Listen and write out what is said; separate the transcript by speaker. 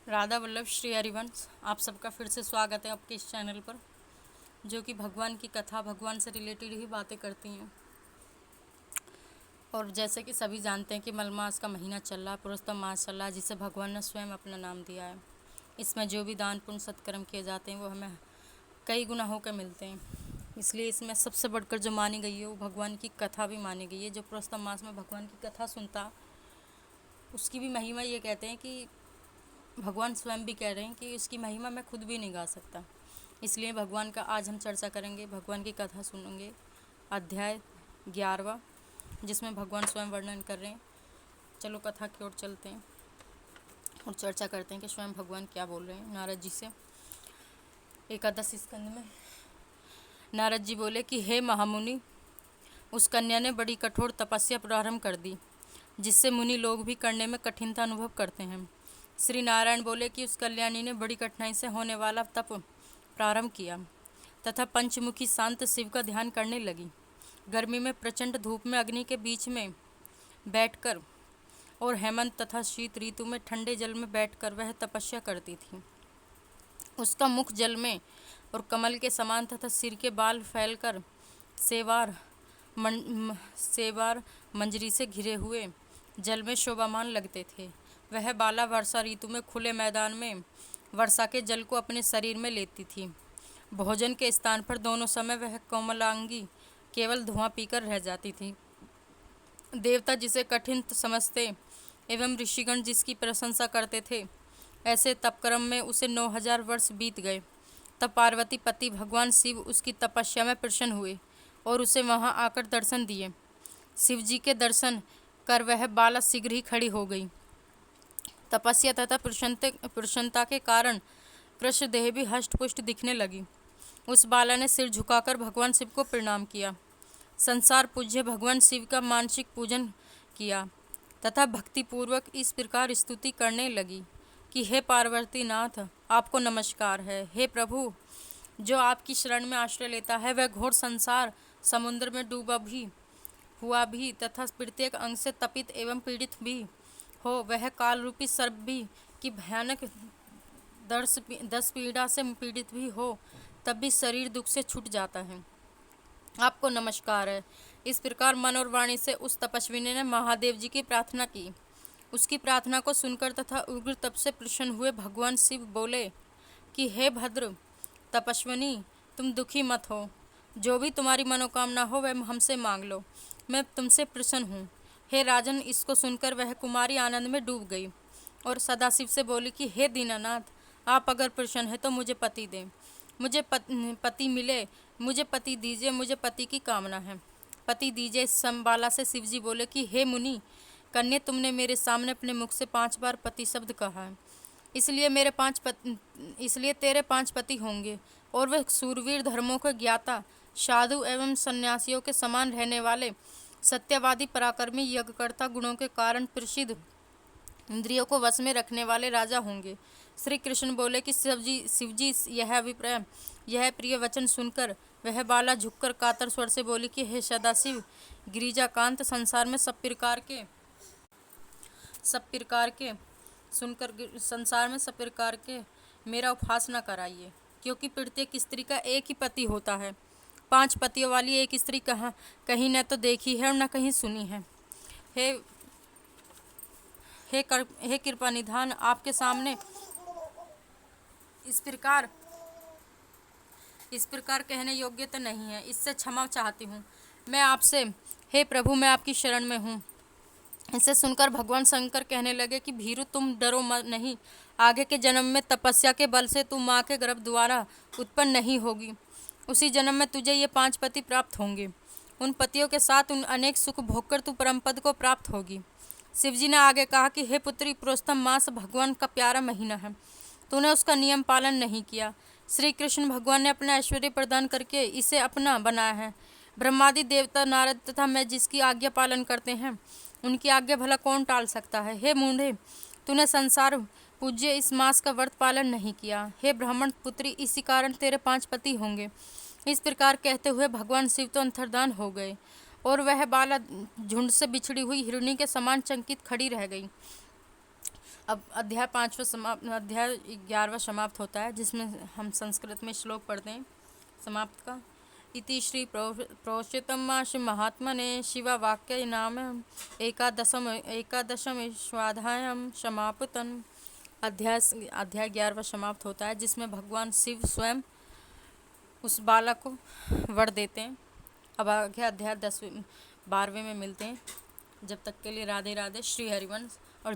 Speaker 1: राधा वल्लभ श्री हरिवंश। आप सबका फिर से स्वागत है आपके इस चैनल पर, जो कि भगवान की कथा, भगवान से रिलेटेड ही बातें करती हैं। और जैसे कि सभी जानते हैं कि मलमास का महीना चल रहा है, पुरुषोत्तम मास चल रहा है, जिसे भगवान ने स्वयं अपना नाम दिया है। इसमें जो भी दान पुण्य सत्कर्म किए जाते हैं वो हमें कई गुना होकर मिलते हैं। इसलिए इसमें सबसे बढ़कर जो मानी गई है वो भगवान की कथा भी मानी गई है। जो पुरुषोत्तम मास में भगवान की कथा सुनता, उसकी भी महिमा ये कहते हैं कि भगवान स्वयं भी कह रहे हैं कि इसकी महिमा मैं खुद भी नहीं गा सकता। इसलिए भगवान का आज हम चर्चा करेंगे, भगवान की कथा सुनेंगे। अध्याय 11वां, जिसमें भगवान स्वयं वर्णन कर रहे हैं। चलो कथा की ओर चलते हैं और चर्चा करते हैं कि स्वयं भगवान क्या बोल रहे हैं नारद जी से। एकादश स्कंद में नारद जी बोले कि हे महामुनि, उस कन्या ने बड़ी कठोर तपस्या प्रारंभ कर दी, जिससे मुनि लोग भी करने में कठिनता अनुभव करते हैं। श्री नारायण बोले कि उस कल्याणी ने बड़ी कठिनाई से होने वाला तप प्रारंभ किया तथा पंचमुखी शांत शिव का ध्यान करने लगी। गर्मी में प्रचंड धूप में अग्नि के बीच में बैठकर और हेमंत तथा शीत ऋतु में ठंडे जल में बैठकर वह तपस्या करती थी। उसका मुख जल में और कमल के समान तथा सिर के बाल फैलकर सेवार मंजरी से घिरे हुए जल में शोभामान लगते थे। वह बाला वर्षा ऋतु में खुले मैदान में वर्षा के जल को अपने शरीर में लेती थी। भोजन के स्थान पर दोनों समय वह कोमलांगी केवल धुआं पीकर रह जाती थी। देवता जिसे कठिन समझते एवं ऋषिगण जिसकी प्रशंसा करते थे, ऐसे तपक्रम में उसे 9000 वर्ष बीत गए। तब पार्वती पति भगवान शिव उसकी तपस्या में प्रसन्न हुए और उसे वहां आकर दर्शन दिए। शिव जी के दर्शन कर वह बाला शीघ्र ही खड़ी हो गई। तपस्या तथा प्रसन्नता के कारण कृष्णदेह भी हष्टपुष्ट दिखने लगी। उस बाला ने सिर झुकाकर भगवान शिव को प्रणाम किया। संसार पूज्य भगवान शिव का मानसिक पूजन किया तथा भक्तिपूर्वक इस प्रकार स्तुति करने लगी कि हे पार्वती नाथ, आपको नमस्कार है। हे प्रभु, जो आपकी शरण में आश्रय लेता है वह घोर संसार समुद्र में डूबा भी हुआ भी तथा प्रत्येक अंग से तपित एवं पीड़ित भी हो, वह काल रूपी सर्प भी की भयानक दस पीड़ा से पीड़ित भी हो, तब भी शरीर दुख से छूट जाता है। आपको नमस्कार है। इस प्रकार मन और वाणी से उस तपस्विनी ने महादेव जी की प्रार्थना की। उसकी प्रार्थना को सुनकर तथा उग्र तप से प्रसन्न हुए भगवान शिव बोले कि हे भद्र तपस्विनी, तुम दुखी मत हो। जो भी तुम्हारी मनोकामना हो वह हमसे मांग लो, मैं तुमसे प्रसन्न हूँ। हे राजन, इसको सुनकर वह कुमारी आनंद में डूब गई और सदाशिव से बोली कि हे दीनानाथ, आप अगर प्रसन्न है तो मुझे पति दें, मुझे पति मिले, मुझे पति दीजिए, मुझे पति की कामना है, पति दीजिए। संबाला से शिवजी बोले कि हे मुनि कन्या, तुमने मेरे सामने अपने मुख से 5 बार पति शब्द कहा है, इसलिए तेरे 5 पति होंगे और वह सूरवीर धर्मों के ज्ञाता, साधु एवं सन्यासियों के समान रहने वाले, सत्यवादी, पराक्रमी, यज्ञकर्ता, गुणों के कारण प्रसिद्ध, इंद्रियों को वश में रखने वाले राजा होंगे। श्री कृष्ण बोले कि शिवजी यह प्रिय वचन सुनकर वह बाला झुककर कातर स्वर से बोली कि हे सदाशिव गिरिजाकांत, संसार में सब प्रकार के मेरा उपहास न कराइए, क्योंकि प्रत्येक स्त्री का एक ही पति होता है। 5 पतियों वाली एक स्त्री कहीं न तो देखी है और न कहीं सुनी है। हे कृपा निधान, आपके सामने इस प्रकार कहने योग्य तो नहीं है, इससे क्षमा चाहती हूँ मैं आपसे। हे प्रभु, मैं आपकी शरण में हूँ। इसे सुनकर भगवान शंकर कहने लगे कि भीरु, तुम डरो नहीं। आगे के जन्म में तपस्या के बल से तू माँ के गर्भ द्वारा उत्पन्न नहीं होगी। उसी जन्म में तुझे ये 5 पति प्राप्त होंगे। उन पतियों के साथ उन अनेक सुख भोगकर तू परम पद को प्राप्त होगी। शिवजी ने आगे कहा कि हे पुत्री, पुरुषोत्तम मास भगवान का प्यारा महीना है, तूने उसका नियम पालन नहीं किया। श्री कृष्ण भगवान ने अपना ऐश्वर्य प्रदान करके इसे अपना बनाया है। ब्रह्मादि देवता, नारद तथा मैं जिसकी आज्ञा पालन करते हैं, उनकी आज्ञा भला कौन टाल सकता है। हे मूढ़े, तूने संसार पूज्य इस मास का व्रत पालन नहीं किया। हे ब्राह्मण पुत्री, इसी कारण तेरे 5 पति होंगे। इस प्रकार कहते हुए भगवान शिव तो अंतर्धान हो गए और वह बाला झुंड से बिछड़ी हुई हिरणी के समान चंकित खड़ी रह गई। अब अध्याय 5वां समाप्त, अध्याय 11वां समाप्त होता है, जिसमें हम संस्कृत में श्लोक पढ़ते हैं समाप्त का। इति श्री प्रोषितम श्री महात्मने शिवावाक्य नाम एकादशम स्वाध्यायम समापतन। अध्याय 11वां समाप्त होता है, जिसमें भगवान शिव स्वयं उस बालक को वर देते हैं। अब आगे अध्याय 12वें में मिलते हैं। जब तक के लिए राधे राधे। श्री हरिवंश। और